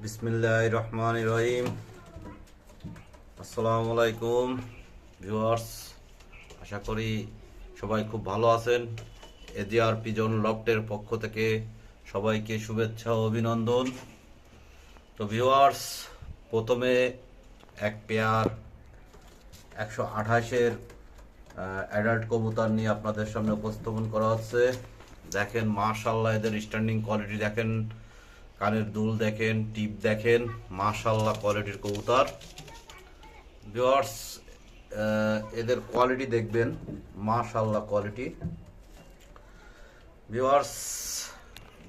বিসমিল্লাহির রহমানির রহিম। আসসালামু আলাইকুম ভিউয়ার্স, আশা করি সবাই খুব ভালো আছেন। এজিআর পিজন লফটের পক্ষ থেকে সবাইকে শুভেচ্ছা ও অভিনন্দন। তো ভিউয়ার্স, প্রথমে এক পেয়ার 128-এর অ্যাডাল্ট কবুতর নিয়ে আপনাদের সামনে উপস্থাপন করা হচ্ছে। দেখেন মাশাআল্লাহ, এদের স্ট্যান্ডিং কোয়ালিটি দেখেন, কানের দুল দেখেন, টিপ দেখেন, মাশাআল্লাহ কোয়ালিটির কবুতর। ভিউয়ার্স, এদের কোয়ালিটি দেখবেন, মাশাআল্লাহ কোয়ালিটি। ভিউয়ার্স,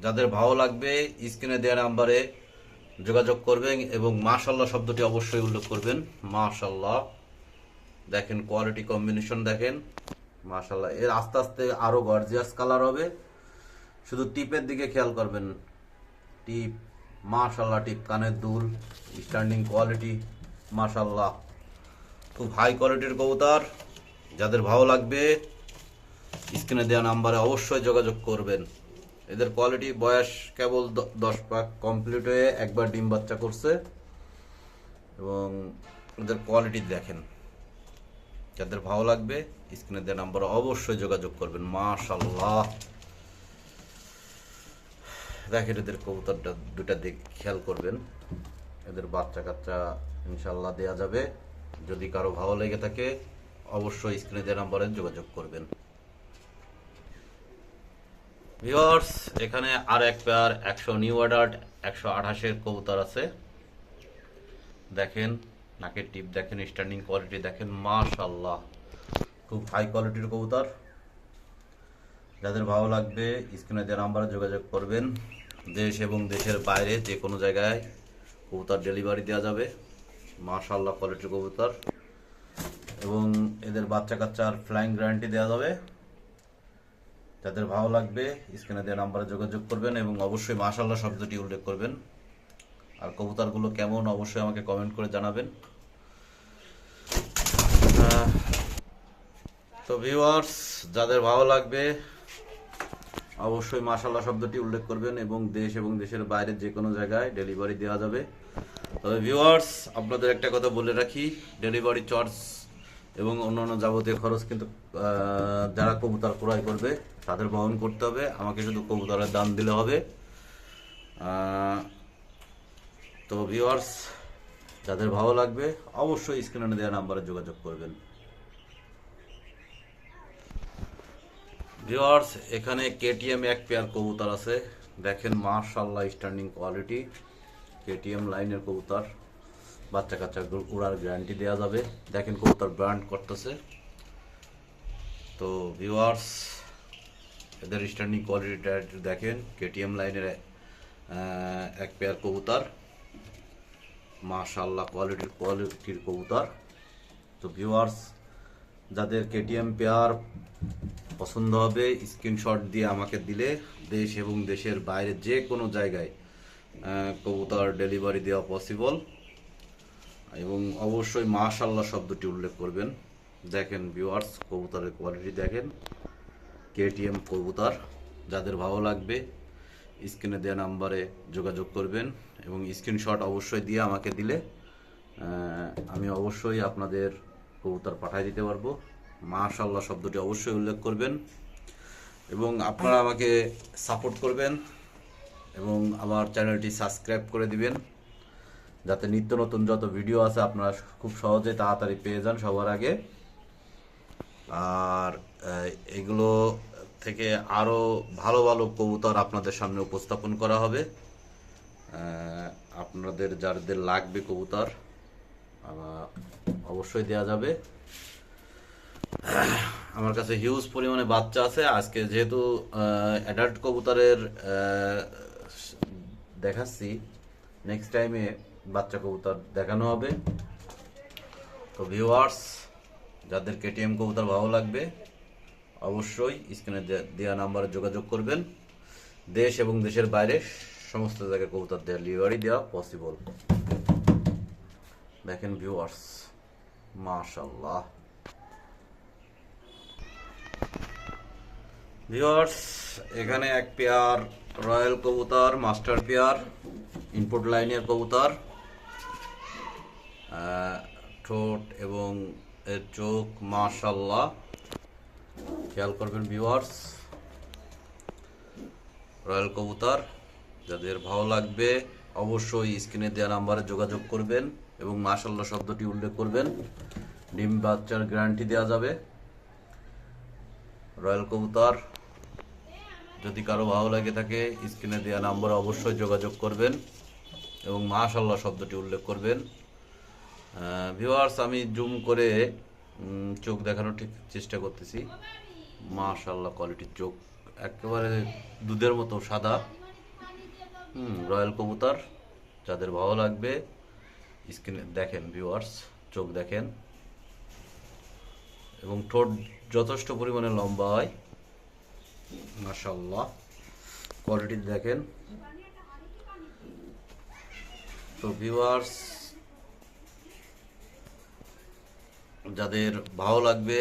যাদের ভালো লাগবে স্ক্রিনে দেওয়া নাম্বারে যোগাযোগ করবেন এবং মাশাআল্লাহ শব্দটি অবশ্যই উল্লেখ করবেন। মাশাআল্লাহ দেখেন, কোয়ালিটি কম্বিনেশন দেখেন, মাশাআল্লাহ। এর আস্তে আস্তে আরো গর্জিয়াস কালার হবে, শুধু টিপের দিকে খেয়াল করবেন। টিপ মাশাআল্লাহ, টিপ, কানের দুল, স্ট্যান্ডিং কোয়ালিটি মাশাআল্লাহ, খুব হাই কোয়ালিটির কবুতর। যাদের ভালো লাগবে স্ক্রিনে দেওয়া নাম্বারে অবশ্যই যোগাযোগ করবেন। এদের কোয়ালিটি, বয়স কেবল 10 পাক কমপ্লিট হয়ে একবার ডিম বাচ্চা করছে এবং এদের কোয়ালিটি দেখেন। যাদের ভালো লাগবে স্ক্রিনে দেওয়া নাম্বারে অবশ্যই যোগাযোগ করবেন। মাশাআল্লাহ দেখেন, এদের কবুতরটা দুটা দিক খেয়াল করবেন। এদের বাচ্চা কাচ্চা ইনশাল্লাহ দেয়া যাবে। যদি কারো ভালো লেগে থাকে অবশ্যই স্ক্রিনে দেওয়া নাম্বারে যোগাযোগ করবেন। ভিউয়ার্স, এখানে আর এক পেয়ার 100 নিউ অ্যাডাল্ট 128-এর কবুতর আছে। দেখেন নাকের টিপ দেখেন, স্ট্যান্ডিং কোয়ালিটি দেখেন, মাশাআল্লাহ খুব হাই কোয়ালিটির কবুতর। যাদের ভালো লাগবে স্ক্রিনে দেওয়া নাম্বারে যোগাযোগ করবেন। দেশ এবং দেশের বাইরে যে কোনো জায়গায় কবুতর ডেলিভারি দেওয়া যাবে। মাশাআল্লাহ কোয়ালিটির কবুতর এবং এদের বাচ্চা কাচ্চার ফ্লাইং গ্যারান্টি দেওয়া যাবে। যাদের ভালো লাগবে স্ক্রিনে দেওয়া নাম্বারে যোগাযোগ করবেন এবং অবশ্যই মাশাআল্লাহ শব্দটি উল্লেখ করবেন। আর কবুতরগুলো কেমন অবশ্যই আমাকে কমেন্ট করে জানাবেন। তো ভিউয়ার্স, যাদের ভালো লাগবে অবশ্যই মাশাআল্লাহ শব্দটি উল্লেখ করবেন এবং দেশ এবং দেশের বাইরে যে কোনো জায়গায় ডেলিভারি দেওয়া যাবে। তবে ভিউয়ার্স, আপনাদের একটা কথা বলে রাখি, ডেলিভারি চার্জ এবং অন্যান্য যাবতীয় খরচ কিন্তু যারা কবুতর ক্রয় করবে তাদের বহন করতে হবে। আমাকে শুধু কবুতরের দাম দিলে হবে। তো ভিউয়ার্স, যাদের ভালো লাগবে অবশ্যই স্ক্রিনে দেওয়া নাম্বারে যোগাযোগ করবেন। ভিউয়ার্স, এখানে কেটিএম এক পেয়ার কবুতর আছে। দেখেন মাশাআল্লাহ স্ট্যান্ডিং কোয়ালিটি, কেটিএম লাইনের কবুতর। বাচ্চা কাচ্চা উড়ার গ্যারান্টি দেওয়া যাবে। দেখেন কবুতর ব্র্যান্ড করতেছে। তো ভিউয়ার্স, এদের স্ট্যান্ডিং কোয়ালিটিটা দেখেন, কেটিএম লাইনের এক পেয়ার কবুতর, মাশাআল্লাহ কোয়ালিটির কবুতর। তো ভিউয়ার্স, যাদের কেটিএম পেয়ার পছন্দ হবে স্ক্রিনশট দিয়ে আমাকে দিলে দেশ এবং দেশের বাইরে যে কোনো জায়গায় কবুতর ডেলিভারি দেওয়া পসিবল এবং অবশ্যই মাশাআল্লাহ শব্দটি উল্লেখ করবেন। দেখেন ভিউয়ার্স, কবুতরের কোয়ালিটি দেখেন, কেটিএম কবুতর। যাদের ভালো লাগবে স্ক্রিনে দেওয়া নাম্বারে যোগাযোগ করবেন এবং স্ক্রিনশট অবশ্যই দিয়ে আমাকে দিলে আমি অবশ্যই আপনাদের কবুতর পাঠিয়ে দিতে পারবো। মাশাআল্লাহ শব্দটি অবশ্যই উল্লেখ করবেন এবং আপনারা আমাকে সাপোর্ট করবেন এবং আমার চ্যানেলটি সাবস্ক্রাইব করে দিবেন, যাতে নিত্য নতুন যত ভিডিও আছে আপনারা খুব সহজে তাড়াতাড়ি পেয়ে যান সবার আগে। আর এগুলো থেকে আরও ভালো ভালো কবুতর আপনাদের সামনে উপস্থাপন করা হবে। আপনাদের যাদের লাগবে কবুতর অবশ্যই দেওয়া যাবে। আমার কাছে হিউজ পরিমাণে বাচ্চা আছে। আজকে যেহেতু অ্যাডাল্ট কবুতরের দেখাচ্ছি, নেক্সট টাইমে বাচ্চা কবুতর দেখানো হবে। তো ভিউয়ার্স, যাদের কেটিএম কবুতর ভালো লাগবে অবশ্যই স্ক্রিনে দেওয়া নাম্বারে যোগাযোগ করবেন। দেশ এবং দেশের বাইরে সমস্ত জায়গায় কবুতর ডেলিভারি দেওয়া পসিবল। দেখেন ভিউয়ার্স, মাশাআল্লাহ। ভিউয়ার্স, এখানে এক পেয়ার রয়্যাল কবুতর, মাস্টার পেয়ার, ইনপুট লাইনের কবুতর। ঠোঁট এবং এর চোখ মাশাআল্লাহ, খেয়াল করবেন ভিউয়ার্স। রয়্যাল কবুতর যাদের ভালো লাগবে অবশ্যই স্ক্রিনে দেওয়া নাম্বারে যোগাযোগ করবেন এবং মাশাআল্লাহ শব্দটি উল্লেখ করবেন। ডিম বাচ্চার গ্যারান্টি দেওয়া যাবে। রয়্যাল কবুতর যদি কারো ভালো লাগে থাকে স্ক্রিনে দেওয়া নাম্বারে অবশ্যই যোগাযোগ করবেন এবং মাশাআল্লাহ শব্দটি উল্লেখ করবেন। ভিউয়ার্স, আমি জুম করে চোখ দেখানোর ঠিক চেষ্টা করতেছি। মাশাআল্লাহ কোয়ালিটির চোখ, একেবারে দুধের মতো সাদা। রয়্যাল কবুতর যাদের ভালো লাগবে স্ক্রিনে দেখেন ভিউয়ার্স, চোখ দেখেন এবং ঠোঁট যথেষ্ট পরিমাণে লম্বা হয়। মাশাআল্লাহ কোয়ালিটি দেখেন। তো ভিউয়ার্স, যাদের ভালো লাগবে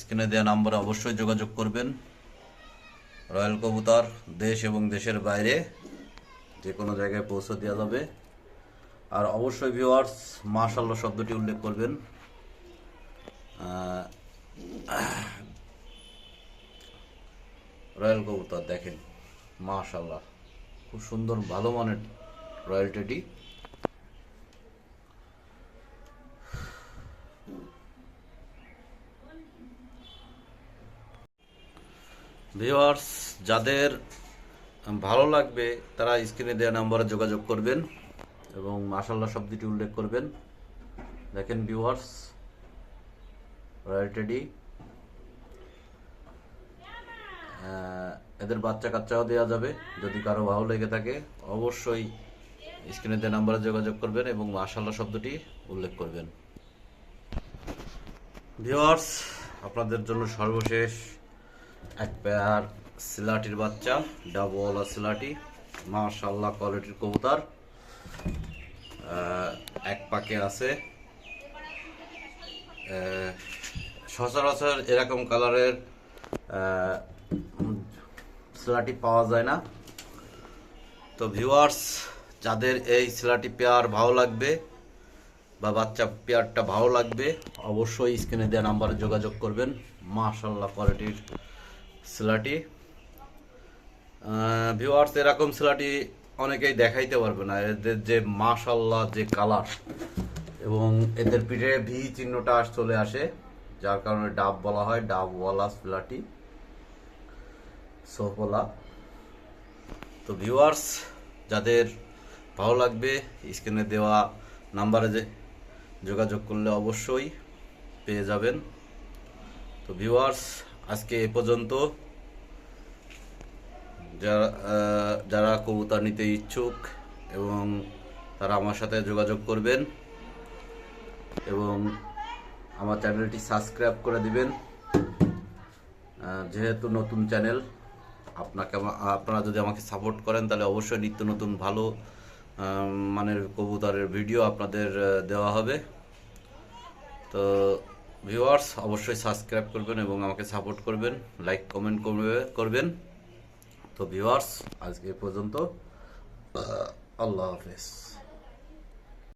স্ক্রিনে দেওয়া নাম্বারে অবশ্যই যোগাযোগ করবেন। রয়্যাল কবুতর দেশ এবং দেশের বাইরে যে কোনো জায়গায় পৌঁছে দেওয়া যাবে। আর অবশ্যই ভিউয়ার্স মাশাআল্লাহ শব্দটি উল্লেখ করবেন। রয়্যাল কবুতর দেখেন মাশাআল্লাহ, খুব সুন্দর ভালো মানের রয়্যাল টেডি। ভিউয়ার্স, যাদের ভালো লাগবে তারা স্ক্রিনে দেওয়া নাম্বারে যোগাযোগ করবেন এবং মাশাআল্লাহ শব্দটি উল্লেখ করবেন। দেখেন ভিউয়ার্স, রয়্যাল টেডি, এদের বাচ্চা কাচ্চাও দেওয়া যাবে। যদি কারো ভালো লেগে থাকে অবশ্যই স্ক্রিনে দেওয়া নাম্বারে যোগাযোগ করবেন এবং মাশাআল্লাহ শব্দটি উল্লেখ করবেন। ভিউয়ার্স, আপনাদের জন্য সর্বশেষ এক পেয়ার সিলাটির বাচ্চা, ডাবওয়ালা সিলাটি, মাশাআল্লাহ কোয়ালিটির কবুতর। এক পাকে আছে। সচরাচর এরকম কালারের সিলাটি পাওয়া যায় না। তো ভিউয়ার্স, যাদের এই সিলাটি পেয়ার ভালো লাগবে বা বাচ্চা পেয়ারটা ভালো লাগবে অবশ্যই স্ক্রিনে দেওয়া নাম্বারে যোগাযোগ করবেন। মাশাআল্লাহ কোয়ালিটির সিলাটি। ভিউয়ার্স, এরকম সিলাটি অনেকেই দেখাইতে পারবে না। এদের যে মাশাআল্লাহ যে কালার এবং এদের পিঠে ভি চিহ্নটা চলে আসে, যার কারণে ডাব বলা হয়, ডাবওয়ালা সিলাটি, সোফলা। তো ভিউয়ার্স, যাদের ভালো লাগবে স্ক্রিনে দেওয়া নাম্বারে যে যোগাযোগ করলে অবশ্যই পেয়ে যাবেন। তো ভিউয়ার্স, আজকে এ পর্যন্ত। যারা কবুতর নিতে ইচ্ছুক এবং তারা আমার সাথে যোগাযোগ করবেন এবং আমার চ্যানেলটি সাবস্ক্রাইব করে দিবেন। যেহেতু নতুন চ্যানেল, আপনারা যদি আমাকে সাপোর্ট করেন তাহলে অবশ্যই নিত্য নতুন ভালো মানের কবুতরের ভিডিও আপনাদের দেওয়া হবে। তো ভিউয়ার্স, অবশ্যই সাবস্ক্রাইব করবেন এবং আমাকে সাপোর্ট করবেন, লাইক কমেন্ট করবেন। তো ভিউয়ার্স, আজকে এ পর্যন্ত। আল্লাহ হাফেজ।